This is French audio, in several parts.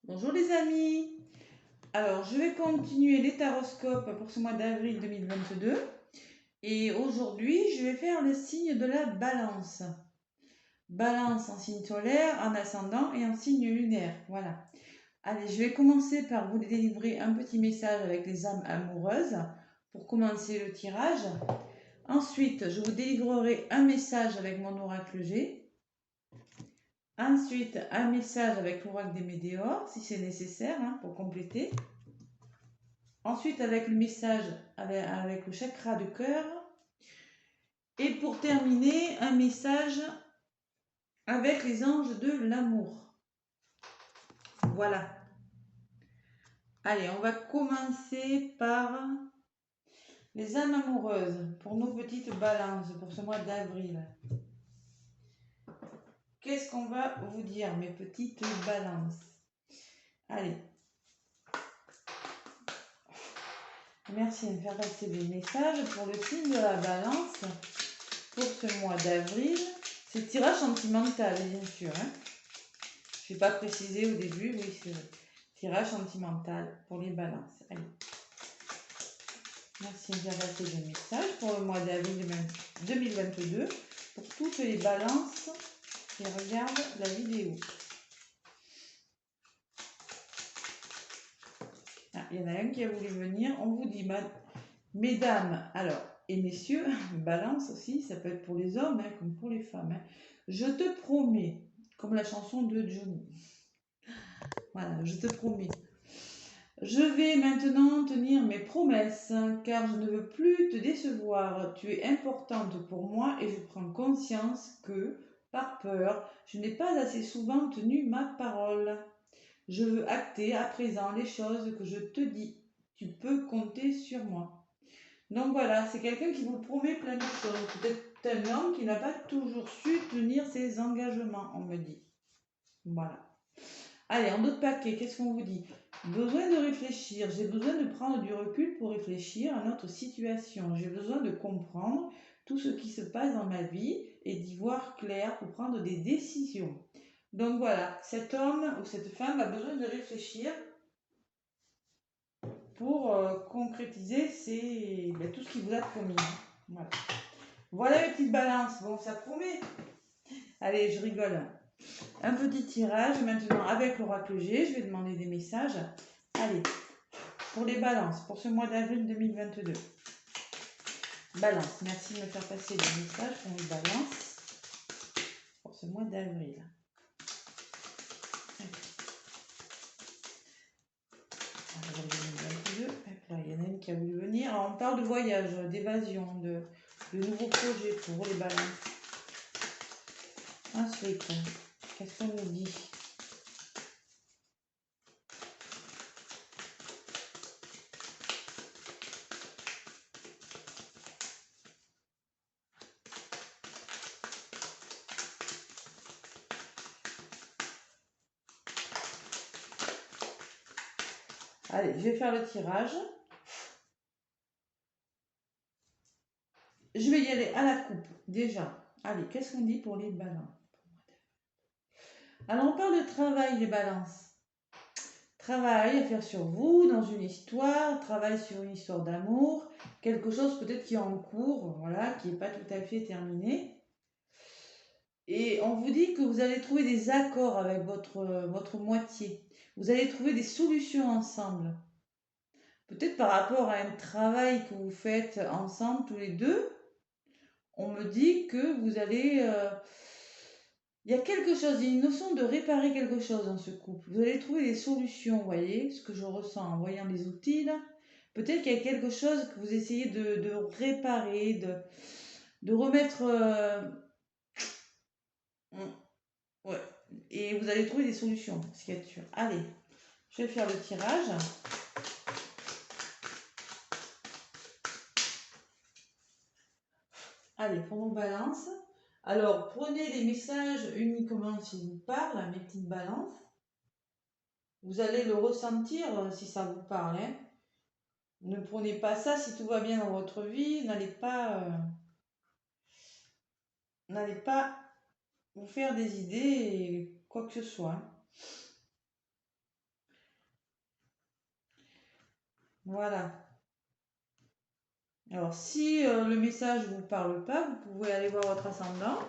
Bonjour les amis. Alors je vais continuer les taroscopes pour ce mois d'avril 2022 et aujourd'hui je vais faire le signe de la balance. Balance en signe solaire, en ascendant et en signe lunaire. Voilà. Allez, je vais commencer par vous délivrer un petit message avec les âmes amoureuses pour commencer le tirage. Ensuite, je vous délivrerai un message avec mon oracle G. Ensuite, un message avec l'oracle des météores, si c'est nécessaire, pour compléter. Ensuite, avec le message, avec le chakra de cœur. Et pour terminer, un message avec les anges de l'amour. Voilà. Allez, on va commencer par les âmes amoureuses pour nos petites balances pour ce mois d'avril. Qu'est-ce qu'on va vous dire, mes petites balances? Allez. Merci de me faire passer des messages pour le signe de la balance pour ce mois d'avril. C'est tirage sentimental, bien sûr. Je n'ai pas précisé au début, oui, c'est tirage sentimental pour les balances. Allez. Merci de me faire passer des messages pour le mois d'avril 2022 pour toutes les balances qui regardent la vidéo. Ah, il y en a un qui a voulu venir. On vous dit, mesdames, alors, et messieurs, balance aussi, ça peut être pour les hommes comme pour les femmes. Je te promets, comme la chanson de Johnny. Voilà, je te promets. Je vais maintenant tenir mes promesses, car je ne veux plus te décevoir. Tu es importante pour moi et je prends conscience que, par peur, je n'ai pas assez souvent tenu ma parole. Je veux acter à présent les choses que je te dis. Tu peux compter sur moi. Donc voilà, c'est quelqu'un qui vous promet plein de choses. Peut-être un homme qui n'a pas toujours su tenir ses engagements, on me dit. Voilà. Allez, en d'autres paquets, qu'est-ce qu'on vous dit? Besoin de réfléchir. J'ai besoin de prendre du recul pour réfléchir à notre situation. J'ai besoin de comprendre tout ce qui se passe dans ma vie et d'y voir clair pour prendre des décisions. Donc voilà, cet homme ou cette femme a besoin de réfléchir pour concrétiser tout ce qu'il vous a promis. Voilà. Voilà les petites balances. Bon, ça promet. Allez, je rigole. Un petit tirage maintenant avec l'oracle G. Je vais demander des messages. Allez, pour les balances, pour ce mois d'avril 2022. Balance, merci de me faire passer des messages pour les balances pour ce mois d'avril. Il y en a une qui a voulu venir. Alors, on parle de voyage, d'évasion, de nouveaux projets pour les balances. Ensuite, qu'est-ce qu'on nous dit? Allez, je vais faire le tirage. Je vais y aller à la coupe, déjà. Allez, qu'est-ce qu'on dit pour les balances? Alors, on parle de travail, les balances. Travail à faire sur vous, dans une histoire, travail sur une histoire d'amour, quelque chose peut-être qui est en cours, voilà, qui n'est pas tout à fait terminé. Et on vous dit que vous allez trouver des accords avec votre moitié. Vous allez trouver des solutions ensemble. Peut-être par rapport à un travail que vous faites ensemble tous les deux, on me dit que vous allez... il y a quelque chose, il y a une notion de réparer quelque chose dans ce couple. Vous allez trouver des solutions, vous voyez, ce que je ressens en voyant les outils là. Peut-être qu'il y a quelque chose que vous essayez de réparer, de remettre... ouais. Et vous allez trouver des solutions, ce qui est sûr. Allez, je vais faire le tirage. Allez, pour nos balances. Alors, prenez les messages uniquement s'ils vous parlent, mes petites balances. Vous allez le ressentir si ça vous parle. Ne prenez pas ça si tout va bien dans votre vie. N'allez pas vous faire des idées, quoi que ce soit. Voilà. Alors, si le message ne vous parle pas, vous pouvez aller voir votre ascendant,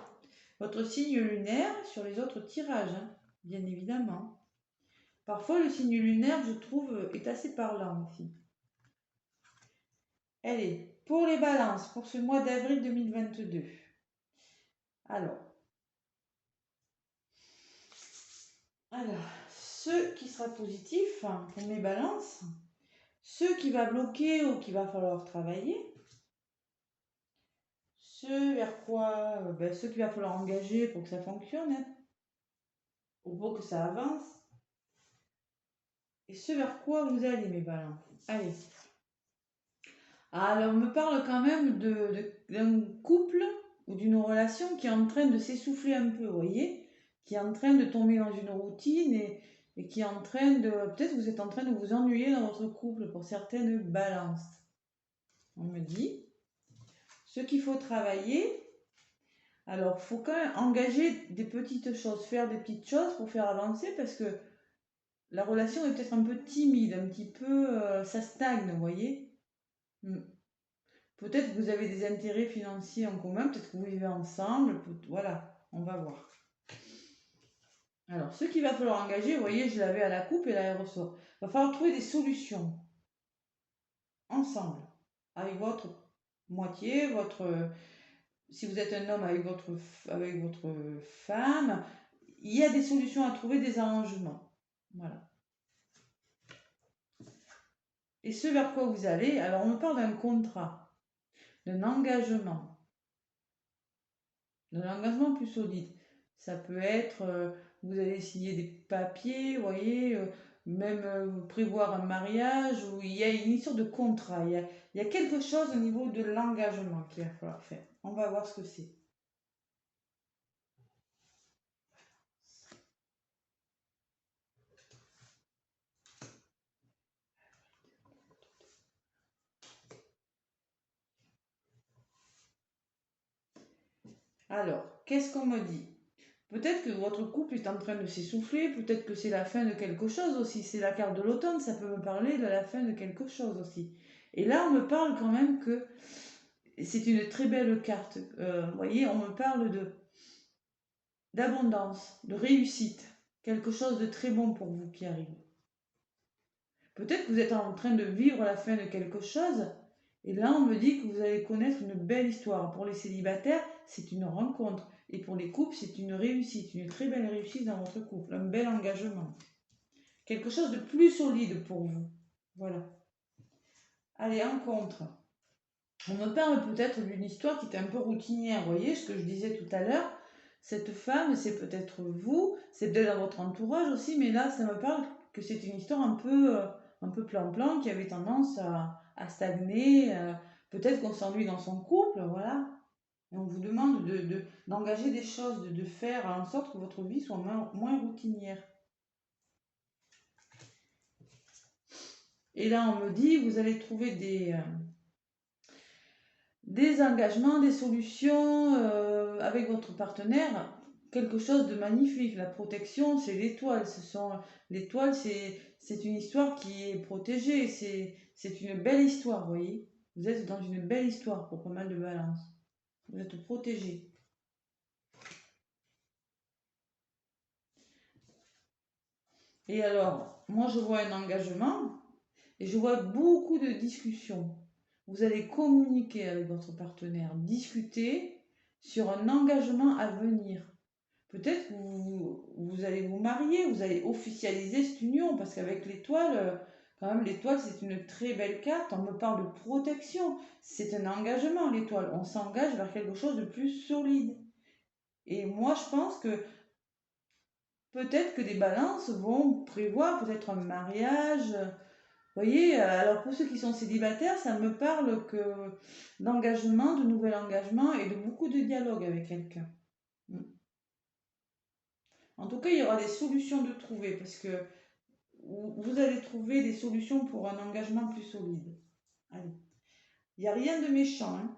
votre signe lunaire sur les autres tirages, hein, bien évidemment. Parfois, le signe lunaire, je trouve, est assez parlant aussi. Allez, pour les balances, pour ce mois d'avril 2022. Alors, ce qui sera positif hein, pour mes balances, ce qui va bloquer ou qu'il va falloir travailler, ce vers quoi, ce qu'il va falloir engager pour que ça fonctionne, hein, ou pour que ça avance, et ce vers quoi vous allez mes balances. Allez. Alors, on me parle quand même d'un couple ou d'une relation qui est en train de s'essouffler un peu, vous voyez, qui est en train de tomber dans une routine et qui est en train de... Peut-être que vous êtes en train de vous ennuyer dans votre couple pour certaines balances. On me dit, ce qu'il faut travailler, alors il faut quand même engager des petites choses, faire des petites choses pour faire avancer parce que la relation est peut-être un peu timide, un petit peu, ça stagne, vous voyez. Peut-être que vous avez des intérêts financiers en commun, peut-être que vous vivez ensemble, voilà, on va voir. Alors, ce qu'il va falloir engager, vous voyez, je l'avais à la coupe et là, elle ressort. Il va falloir trouver des solutions ensemble, avec votre moitié, si vous êtes un homme avec votre femme, il y a des solutions à trouver, des arrangements. Voilà. Et ce vers quoi vous allez, alors on me parle d'un contrat, d'un engagement plus solide. Ça peut être, vous allez signer des papiers, vous voyez, même prévoir un mariage, où il y a une histoire de contrat, il y a quelque chose au niveau de l'engagement qu'il va falloir faire. On va voir ce que c'est. Alors, qu'est-ce qu'on me dit? Peut-être que votre couple est en train de s'essouffler, peut-être que c'est la fin de quelque chose aussi. C'est la carte de l'automne, ça peut me parler de la fin de quelque chose aussi. Et là, on me parle quand même que c'est une très belle carte. Vous voyez, on me parle d'abondance, de réussite. Quelque chose de très bon pour vous qui arrive. Peut-être que vous êtes en train de vivre la fin de quelque chose. Et là, on me dit que vous allez connaître une belle histoire. Pour les célibataires, c'est une rencontre. Et pour les couples, c'est une réussite, une très belle réussite dans votre couple, un bel engagement. Quelque chose de plus solide pour vous. Voilà. Allez, en contre. On me parle peut-être d'une histoire qui est un peu routinière. Vous voyez ce que je disais tout à l'heure? Cette femme, c'est peut-être vous, c'est peut-être dans votre entourage aussi, mais là, ça me parle que c'est une histoire un peu plan-plan, qui avait tendance à stagner. Peut-être qu'on s'ennuie dans son couple, voilà. Et on vous demande d'engager des choses, de faire en sorte que votre vie soit moins routinière. Et là, on me dit, vous allez trouver des engagements, des solutions avec votre partenaire, quelque chose de magnifique. La protection, c'est l'étoile. L'étoile, c'est une histoire qui est protégée. C'est une belle histoire, vous voyez. Vous êtes dans une belle histoire pour pas mal de balance. Vous êtes protégé. Et alors, moi, je vois un engagement et je vois beaucoup de discussions. Vous allez communiquer avec votre partenaire, discuter sur un engagement à venir. Peut-être que vous allez vous marier, vous allez officialiser cette union, parce qu'avec l'étoile, quand même, l'étoile, c'est une très belle carte. On me parle de protection. C'est un engagement, l'étoile. On s'engage vers quelque chose de plus solide. Et moi, je pense que peut-être que des balances vont prévoir peut-être un mariage. Vous voyez, alors pour ceux qui sont célibataires, ça me parle que d'engagement, de nouvel engagement et de beaucoup de dialogue avec quelqu'un. Mm. En tout cas, il y aura des solutions de trouver parce que vous allez trouver des solutions pour un engagement plus solide. Allez. Il n'y a rien de méchant, hein.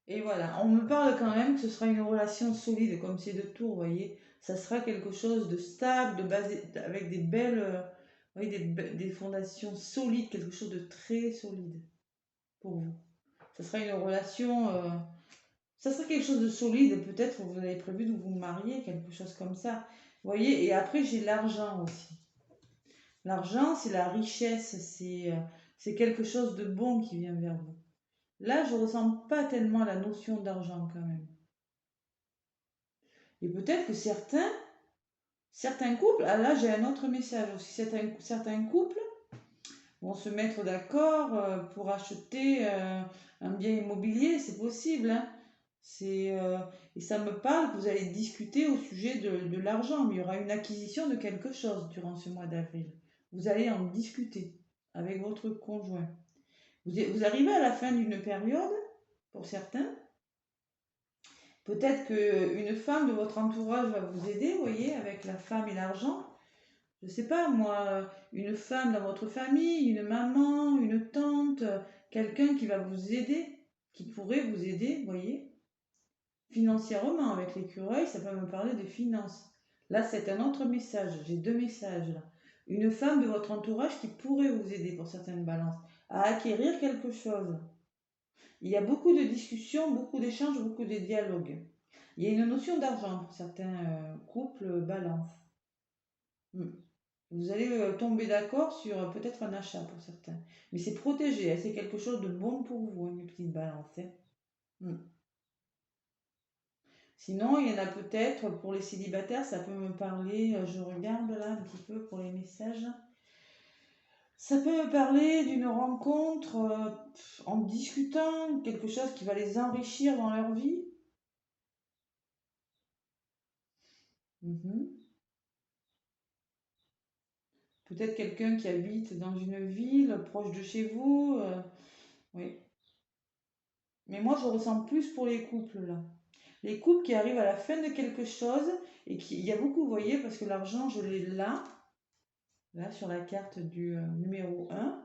Et voilà, on me parle quand même que ce sera une relation solide, comme c'est de tour, vous voyez. Ça sera quelque chose de stable, de basé, avec des belles, vous voyez, des fondations solides, quelque chose de très solide pour vous. Ça sera une relation, ça sera quelque chose de solide, peut-être vous avez prévu de vous marier, quelque chose comme ça. Vous voyez, et après j'ai l'argent aussi. L'argent, c'est la richesse, c'est quelque chose de bon qui vient vers vous. Là, je ressens pas tellement la notion d'argent quand même. Et peut-être que certains couples, ah là j'ai un autre message aussi, certains couples vont se mettre d'accord pour acheter un bien immobilier, c'est possible, hein. C'est, et ça me parle que vous allez discuter au sujet de l'argent. Il y aura une acquisition de quelque chose durant ce mois d'avril. Vous allez en discuter avec votre conjoint. Vous arrivez à la fin d'une période, pour certains. Peut-être qu'une femme de votre entourage va vous aider, vous voyez, avec la femme et l'argent. Je sais pas, moi, une femme dans votre famille, une maman, une tante, quelqu'un qui va vous aider, qui pourrait vous aider, vous voyez. Financièrement, avec l'écureuil, ça peut me parler de finances. Là, c'est un autre message. J'ai deux messages là. Une femme de votre entourage qui pourrait vous aider pour certaines balances à acquérir quelque chose. Il y a beaucoup de discussions, beaucoup d'échanges, beaucoup de dialogues. Il y a une notion d'argent pour certains couples balance. Hmm. Vous allez tomber d'accord sur peut-être un achat pour certains. Mais c'est protégé, hein, c'est quelque chose de bon pour vous, une petite balance, hein. Hmm. Sinon, il y en a peut-être pour les célibataires, ça peut me parler, je regarde là un petit peu pour les messages. Ça peut me parler d'une rencontre en discutant, quelque chose qui va les enrichir dans leur vie. Mhm. Peut-être quelqu'un qui habite dans une ville proche de chez vous. Oui. Mais moi, je ressens plus pour les couples là. Les couples qui arrivent à la fin de quelque chose et qui, il y a beaucoup, vous voyez, parce que l'argent, je l'ai là, sur la carte du numéro 1.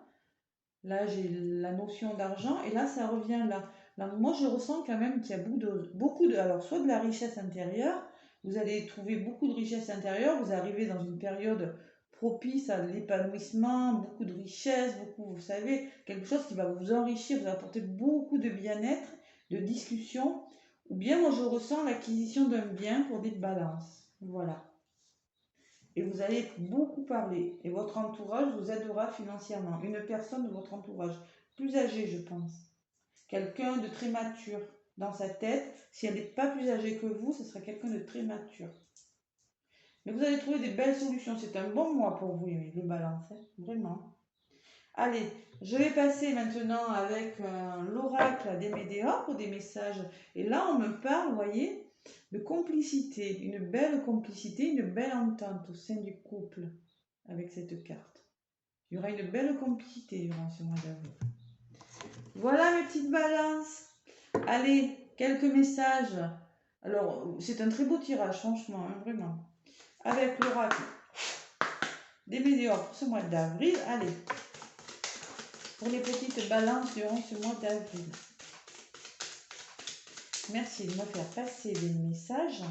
Là, j'ai la notion d'argent et là, ça revient là. Là, moi, je ressens quand même qu'il y a beaucoup de, alors, soit de la richesse intérieure, vous allez trouver beaucoup de richesse intérieure, vous arrivez dans une période propice à l'épanouissement, beaucoup de richesse, beaucoup, vous savez, quelque chose qui va vous enrichir, vous apporter beaucoup de bien-être, de discussion, ou bien moi, je ressens l'acquisition d'un bien pour des balances. Voilà. Et vous allez beaucoup parler. Et votre entourage vous aidera financièrement. Une personne de votre entourage, plus âgée, je pense. Quelqu'un de très mature dans sa tête. Si elle n'est pas plus âgée que vous, ce sera quelqu'un de très mature. Mais vous allez trouver des belles solutions. C'est un bon mois pour vous, les balances. Hein, vraiment. Allez, je vais passer maintenant avec l'oracle des Médéors pour des messages. Et là, on me parle, vous voyez, de complicité, une belle entente au sein du couple avec cette carte. Il y aura une belle complicité durant ce mois d'avril. Voilà mes petites balances. Allez, quelques messages. Alors, c'est un très beau tirage, franchement, hein, vraiment. Avec l'oracle des Médéors pour ce mois d'avril. Allez, pour les petites balances durant ce mois d'avril. Merci de me faire passer des messages.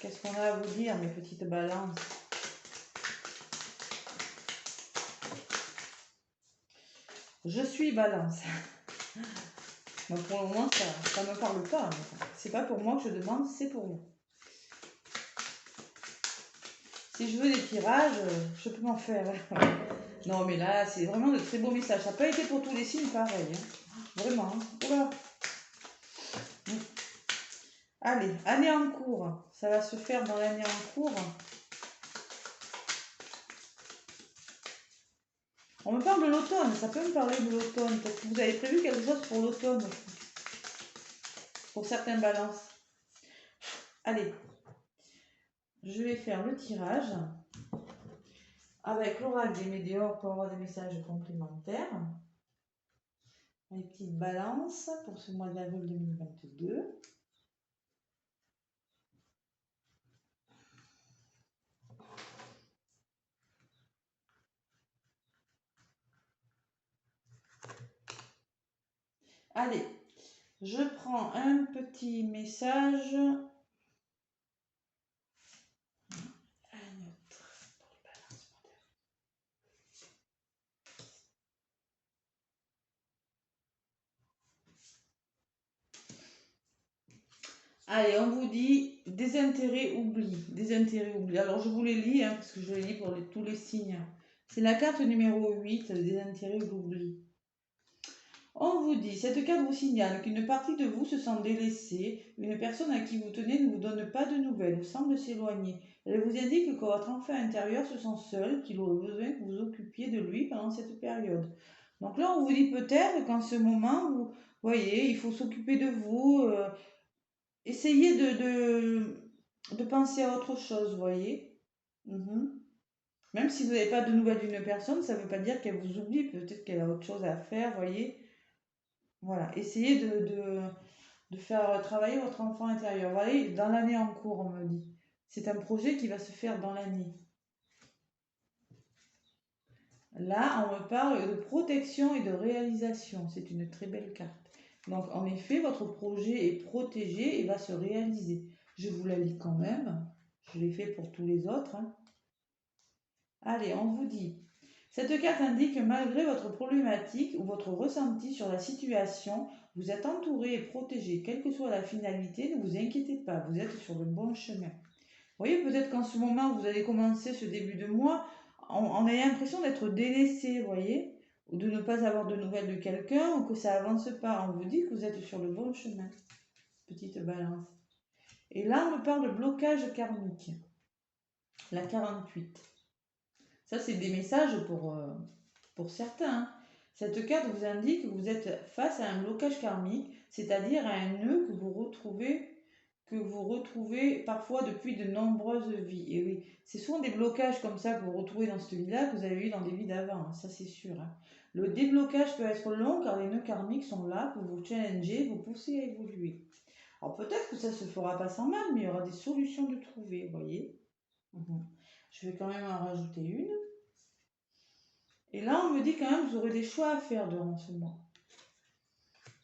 Qu'est-ce qu'on a à vous dire, mes petites balances? Je suis balance. Bon, pour le moment, ça ne me parle pas. C'est pas pour moi que je demande, c'est pour vous. Si je veux des tirages, je peux m'en faire. Non, mais là, c'est vraiment de très beaux messages. Ça n'a pas été pour tous les signes pareil. Hein. Vraiment. Hein. Oula. Allez, année en cours. Ça va se faire dans l'année en cours. On me parle de l'automne. Ça peut me parler de l'automne. Parce que vous avez prévu quelque chose pour l'automne. Pour certaines balances. Allez. Je vais faire le tirage. Avec l'oracle des Médéors pour avoir des messages complémentaires. Les petites balances pour ce mois d'avril 2022. Allez, je prends un petit message. Allez, on vous dit désintérêt oubli. Désintérêt oubli. Alors, je vous les lis, hein, parce que je les lis pour tous les signes. C'est la carte numéro 8, le désintérêt oubli. On vous dit, cette carte vous signale qu'une partie de vous se sent délaissée, une personne à qui vous tenez ne vous donne pas de nouvelles ou semble s'éloigner. Elle vous indique que votre enfant intérieur se sent seul, qu'il aurait besoin que vous occupiez de lui pendant cette période. Donc là, on vous dit peut-être qu'en ce moment, vous voyez, il faut s'occuper de vous, essayez de penser à autre chose, vous voyez. Mhm. Même si vous n'avez pas de nouvelles d'une personne, ça ne veut pas dire qu'elle vous oublie, peut-être qu'elle a autre chose à faire, vous voyez. Voilà, essayez de faire travailler votre enfant intérieur. Voilà, dans l'année en cours, on me dit. C'est un projet qui va se faire dans l'année. Là, on me parle de protection et de réalisation. C'est une très belle carte. Donc, en effet, votre projet est protégé et va se réaliser. Je vous la lis quand même. Je l'ai fait pour tous les autres. Hein. Allez, on vous dit. Cette carte indique que malgré votre problématique ou votre ressenti sur la situation, vous êtes entouré et protégé. Quelle que soit la finalité, ne vous inquiétez pas, vous êtes sur le bon chemin. Vous voyez, peut-être qu'en ce moment, vous allez commencer ce début de mois, on a l'impression d'être délaissé, vous voyez, ou de ne pas avoir de nouvelles de quelqu'un, ou que ça avance pas. On vous dit que vous êtes sur le bon chemin. Petite balance. Et là, on me parle de blocage karmique. La 48. Ça, c'est des messages pour certains. Hein. Cette carte vous indique que vous êtes face à un blocage karmique, c'est-à-dire à un nœud que vous retrouvez parfois depuis de nombreuses vies. Et oui, c'est souvent des blocages comme ça que vous retrouvez dans cette vie-là que vous avez eu dans des vies d'avant, hein, ça c'est sûr. Hein. Le déblocage peut être long car les nœuds karmiques sont là pour vous challenger, vous pousser à évoluer. Alors peut-être que ça ne se fera pas sans mal, mais il y aura des solutions de trouver, vous voyez. Je vais quand même en rajouter une. Et là, on me dit quand même que vous aurez des choix à faire durant ce mois.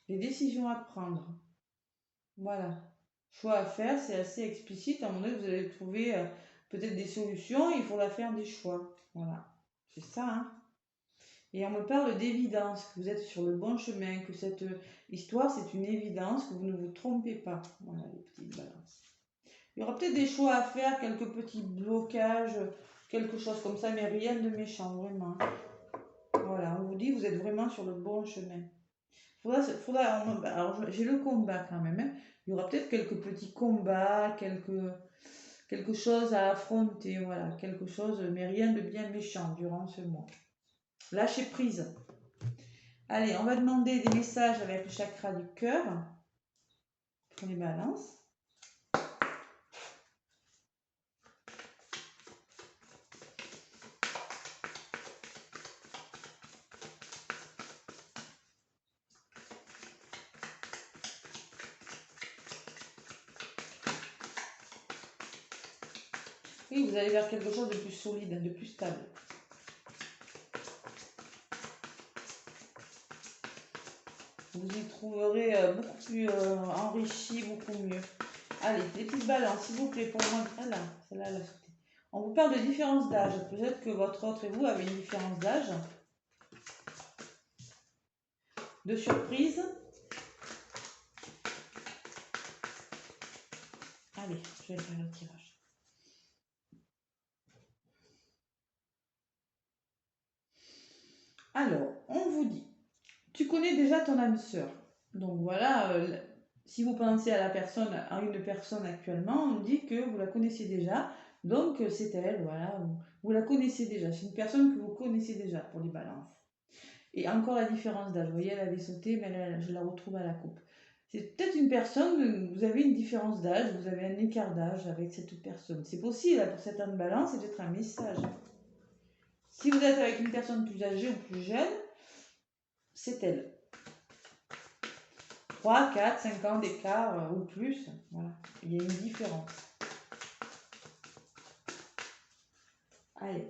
Des décisions à prendre. Voilà. Choix à faire, c'est assez explicite. À un moment donné, vous allez trouver peut-être des solutions. Il faudra faire des choix. Voilà. C'est ça, hein. Et on me parle d'évidence, que vous êtes sur le bon chemin, que cette histoire, c'est une évidence, que vous ne vous trompez pas. Voilà, les petites balances. Il y aura peut-être des choix à faire, quelques petits blocages, quelque chose comme ça, mais rien de méchant, vraiment. Voilà, on vous dit, vous êtes vraiment sur le bon chemin. Alors, j'ai le combat quand même. Hein. Il y aura peut-être quelques petits combats, quelque chose à affronter, voilà, quelque chose, mais rien de bien méchant durant ce mois. Lâchez prise. Allez, on va demander des messages avec le chakra du cœur pour les balances. Oui, vous allez vers quelque chose de plus solide, de plus stable. Vous y trouverez beaucoup plus enrichi, beaucoup mieux. Allez, des petites balances, s'il vous plaît, pour moi. Ah là, celle-là, elle a sauté. On vous parle de différence d'âge. Peut-être que votre autre et vous avez une différence d'âge. De surprise. Allez, je vais faire le tirage. Alors, on vous dit, tu connais déjà ton âme sœur. Donc voilà, si vous pensez à une personne actuellement, on dit que vous la connaissez déjà. Donc c'est elle, voilà, vous la connaissez déjà. C'est une personne que vous connaissez déjà pour les balances. Et encore la différence d'âge. Vous voyez, elle avait sauté, mais je la retrouve à la coupe. C'est peut-être une personne, vous avez une différence d'âge, vous avez un écart d'âge avec cette personne. C'est possible, pour cette âme balance, c'est peut-être un message. Si vous êtes avec une personne plus âgée ou plus jeune, c'est elle. 3, 4, 5 ans d'écart ou plus, voilà. Il y a une différence. Allez.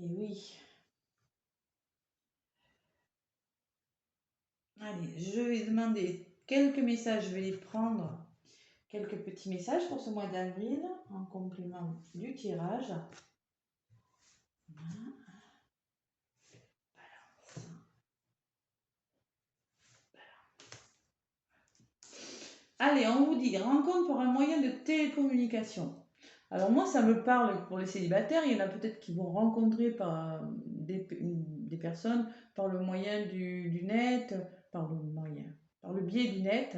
Et oui. Allez, je vais demander quelques messages, je vais les prendre. Quelques petits messages pour ce mois d'avril en complément du tirage. Allez, on vous dit rencontre par un moyen de télécommunication. Alors moi, ça me parle pour les célibataires. Il y en a peut-être qui vont rencontrer des personnes par le moyen du net, par le biais du net,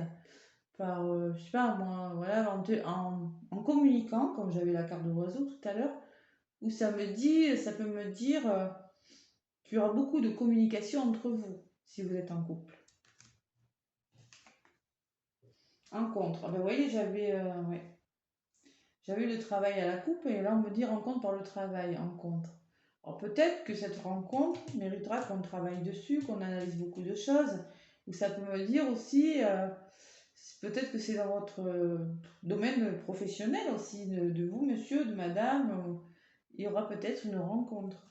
je sais pas moi, voilà, en communiquant, comme j'avais la carte de l'oiseau tout à l'heure, où ça peut me dire qu'il y aura beaucoup de communication entre vous si vous êtes en couple. Rencontre. Ah ben, vous voyez, ouais. J'avais eu le travail à la coupe et là on me dit rencontre par le travail, rencontre. Alors peut-être que cette rencontre méritera qu'on travaille dessus, qu'on analyse beaucoup de choses, ou ça peut me dire aussi, peut-être que c'est dans votre domaine professionnel aussi, de vous monsieur, de madame, il y aura peut-être une rencontre.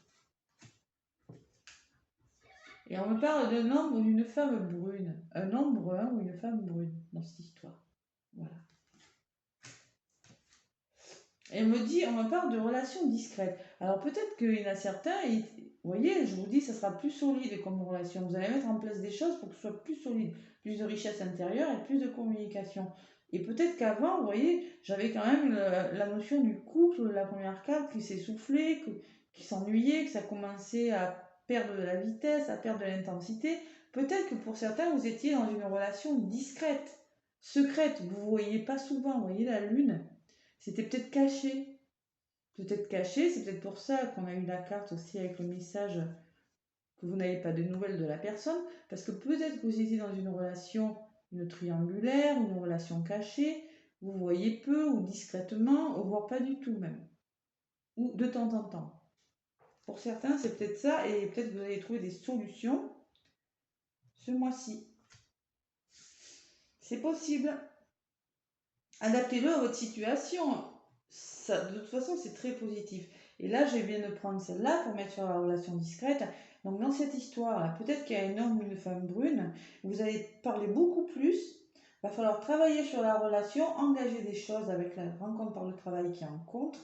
Et on me parle d'un homme ou d'une femme brune, un homme brun ou une femme brune dans cette histoire. Voilà. Et on me parle de relations discrètes. Alors peut-être qu'il y en a certains, vous voyez, je vous dis, ça sera plus solide comme relation. Vous allez mettre en place des choses pour que ce soit plus solide, plus de richesse intérieure et plus de communication. Et peut-être qu'avant, vous voyez, j'avais quand même la notion du couple, la première carte qui s'essoufflait, qui s'ennuyait, que ça commençait à perdre de la vitesse, à perdre de l'intensité. Peut-être que pour certains, vous étiez dans une relation discrète, secrète. Vous ne voyez pas souvent, vous voyez la lune. C'était peut-être caché. Peut-être caché, c'est peut-être pour ça qu'on a eu la carte aussi avec le message que vous n'avez pas de nouvelles de la personne, parce que peut-être que vous étiez dans une relation, une triangulaire, une relation cachée, vous voyez peu ou discrètement, ou voire pas du tout même, ou de temps en temps. Pour certains, c'est peut-être ça, et peut-être que vous allez trouver des solutions ce mois-ci. C'est possible. Adaptez-le à votre situation. Ça, de toute façon, c'est très positif. Et là, je viens de prendre celle-là pour mettre sur la relation discrète. Donc, dans cette histoire-là, peut-être qu'il y a un homme ou une femme brune, vous allez parler beaucoup plus. Il va falloir travailler sur la relation, engager des choses avec la rencontre par le travail qui est en contre.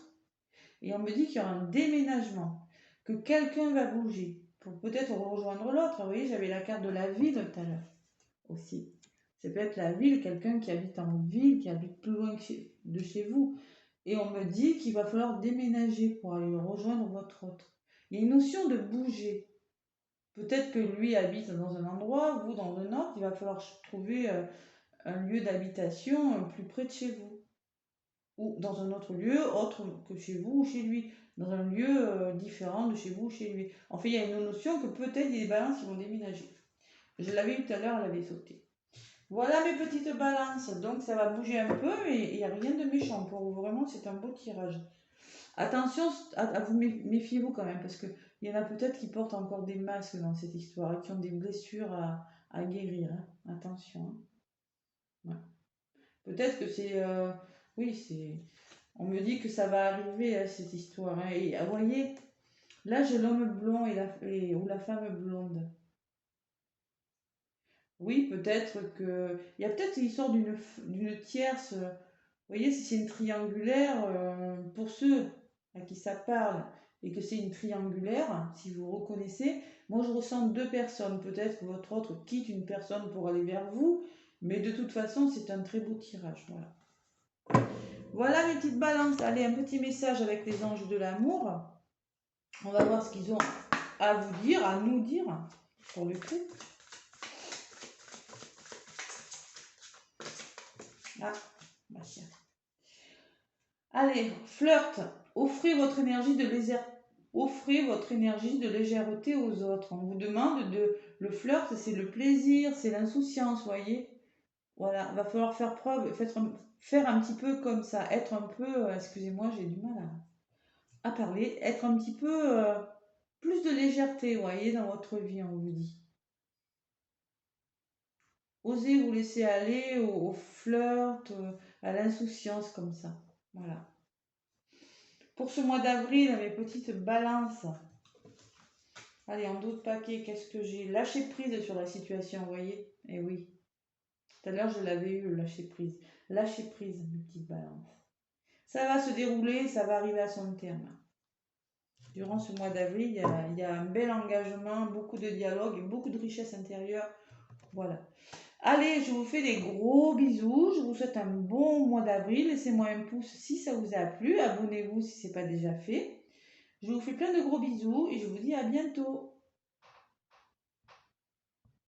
Et on me dit qu'il y aura un déménagement, que quelqu'un va bouger pour peut-être rejoindre l'autre. Vous voyez, j'avais la carte de la ville tout à l'heure aussi. C'est peut-être la ville, quelqu'un qui habite en ville, qui habite plus loin de chez vous. Et on me dit qu'il va falloir déménager pour aller rejoindre votre autre. Il y a une notion de bouger. Peut-être que lui habite dans un endroit, vous dans un autre, il va falloir trouver un lieu d'habitation plus près de chez vous. Ou dans un autre lieu, autre que chez vous ou chez lui. Dans un lieu différent de chez vous ou chez lui. En fait, il y a une notion que peut-être il y a des balances qui vont déménager. Je l'avais eu tout à l'heure, elle avait sauté. Voilà mes petites balances. Donc ça va bouger un peu, mais il n'y a rien de méchant pour vous. Vraiment, c'est un beau tirage. Attention, vous méfiez-vous quand même, parce qu'il y en a peut-être qui portent encore des masques dans cette histoire et qui ont des blessures à guérir. Hein. Attention. Hein. Ouais. Peut-être que c'est... oui, c'est... On me dit que ça va arriver, hein, cette histoire. Hein. Et vous voyez, là j'ai l'homme blond ou la femme blonde. Oui, peut-être que... Il y a peut-être l'histoire d'une tierce. Vous voyez, si c'est une triangulaire, pour ceux à qui ça parle et que c'est une triangulaire, si vous reconnaissez, moi je ressens deux personnes. Peut-être que votre autre quitte une personne pour aller vers vous, mais de toute façon, c'est un très beau tirage. Voilà. Voilà mes petites balances. Allez, un petit message avec les anges de l'amour. On va voir ce qu'ils ont à vous dire, à nous dire, pour le coup. Ah, bah tiens. Allez, flirt. Offrez votre énergie de légèreté aux autres. On vous demande le flirt, c'est le plaisir, c'est l'insouciance, voyez. Voilà, va falloir faire preuve, faire un petit peu comme ça, être un peu, excusez-moi, j'ai du mal à parler, être un petit peu plus de légèreté, voyez, dans votre vie, on vous dit. Osez vous laisser aller au flirt, à l'insouciance comme ça. Voilà. Pour ce mois d'avril, mes petites balances, Allez, en d'autres papiers, qu'est-ce que j'ai? Lâcher prise sur la situation, vous voyez? Eh oui, tout à l'heure, je l'avais eu, le lâcher prise. Lâcher prise, mes petites balances. Ça va se dérouler, ça va arriver à son terme. Durant ce mois d'avril, il y a un bel engagement, beaucoup de dialogue et beaucoup de richesse intérieure. Voilà. Allez, je vous fais des gros bisous. Je vous souhaite un bon mois d'avril. Laissez-moi un pouce si ça vous a plu. Abonnez-vous si ce n'est pas déjà fait. Je vous fais plein de gros bisous et je vous dis à bientôt.